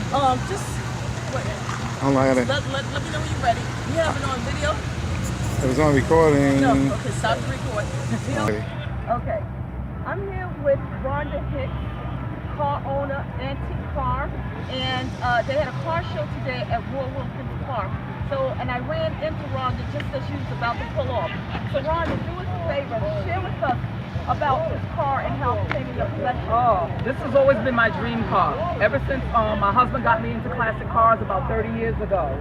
Just wait. I'm like, Let me know when you're ready. You have it on video? it was on recording. No. Okay, stop the record. Okay. Okay. I'm here with Rhonda Hicks, car owner, antique car, and they had a car show today at Royal Wilkins Park. So, and I ran into Rhonda just as she was about to pull off. So Rhonda, do us a favor, share with us about this car and how it came in your possession. Oh, this has always been my dream car. Ever since my husband got me into classic cars about 30 years ago.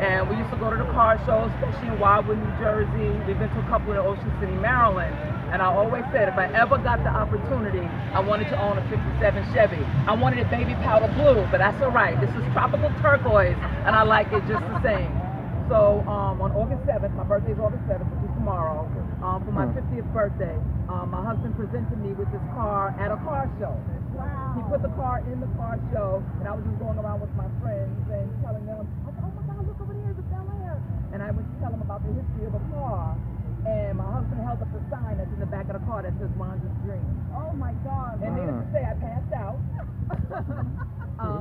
And we used to go to the car shows, especially in Wildwood, New Jersey. We've been to a couple in Ocean City, Maryland. And I always said if I ever got the opportunity, I wanted to own a 57 Chevy. I wanted it baby powder blue, but that's all right. This is tropical turquoise, and I like it just the same. So on August 7th, my birthday is August 7th, which is tomorrow, for my 50th birthday, my husband presented me with this car at a car show. Wow. He put the car in the car show, and I was just going around with my friends and telling them, I said, oh my God, look over there, the Bel Air. And I went to tell them about the history of the car. And my husband held up the sign that's in the back of the car that says Rhonda's Dream. Oh my God. And needless to say, I passed out.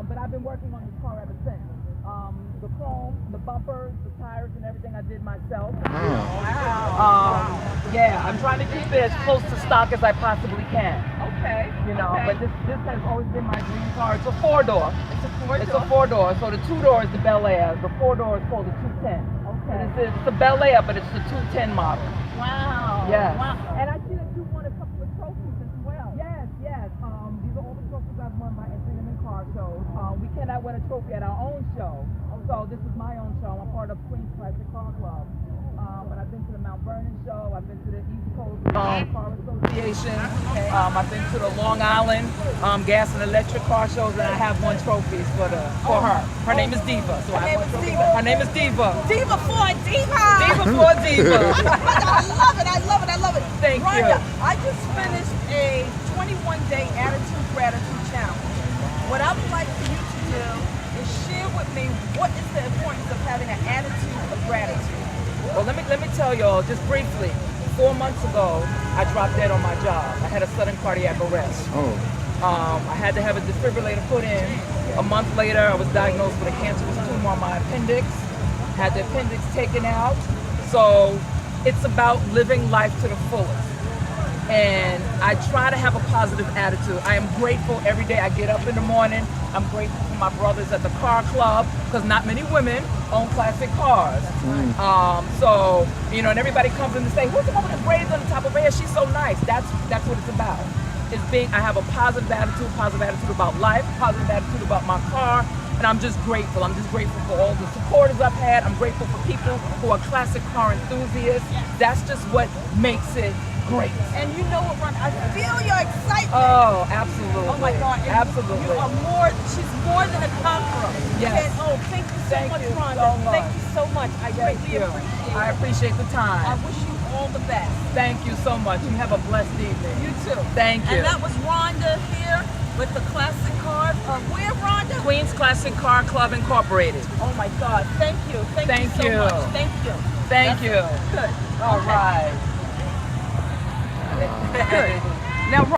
But I've been working on this car ever since. The chrome, the bumpers, the tires, and everything I did myself. Wow. Yeah, I'm trying to keep it as close to stock as I possibly can. Okay. You know, okay. but this has always been my dream car. It's a four-door. It's a four-door. It's a four-door. So the two-door is the Bel Air. The four-door is called the 210. Okay. It's the Bel Air, but it's the 210 model. Wow. Yes. Wow. And I see that you won a couple of trophies as well. Yes, yes. These are all the trophies I've won by entering them in car shows. We cannot win a trophy at our own show. So this is my own show. I'm part of Queens Classic Car Club. But I've been to the Mount Vernon show. I've been to the East Coast Car Association. I've been to the Long Island Gas and Electric Car shows, and I have won trophies for her. Her name is Diva. So Her name is Diva. Diva for Diva. Diva for Diva. I love it. I love it. I love it. Thank Rhonda, you. I just finished a 21-day attitude gratitude challenge. What I would like for you to do is share with me what is the importance of having an attitude of gratitude. Well, let me tell y'all just briefly. 4 months ago, I dropped dead on my job. I had a sudden cardiac arrest. Oh. I had to have a defibrillator put in. A month later, I was diagnosed with a cancerous tumor on my appendix. Had the appendix taken out. So it's about living life to the fullest. And I try to have a positive attitude. I am grateful every day I get up in the morning. I'm grateful for my brothers at the car club, because not many women own classic cars. So, you know, and everybody comes in to say, who's the woman with braids on the top of her hair? She's so nice. That's what it's about. It's being, I have a positive attitude about life, positive attitude about my car, and I'm just grateful. I'm just grateful for all the supporters I've had. I'm grateful for people who are classic car enthusiasts. That's just what makes it great. And you know what, Ron? I feel your excitement. Oh, absolutely. Oh my God. And absolutely. You are more, she's more than a conqueror. Yes. And, oh, thank you so much, Rhonda. So much. Thank you so much. I greatly appreciate it. I appreciate the time. I wish you all the best. Thank you so much. You have a blessed evening. You too. Thank you. And that was Rhonda here with the classic cars. Where, Rhonda? Queens Classic Car Club Incorporated. Oh my God. Thank you. Thank you so much. Thank you. Thank you. Good. All Okay. right. Good. Now,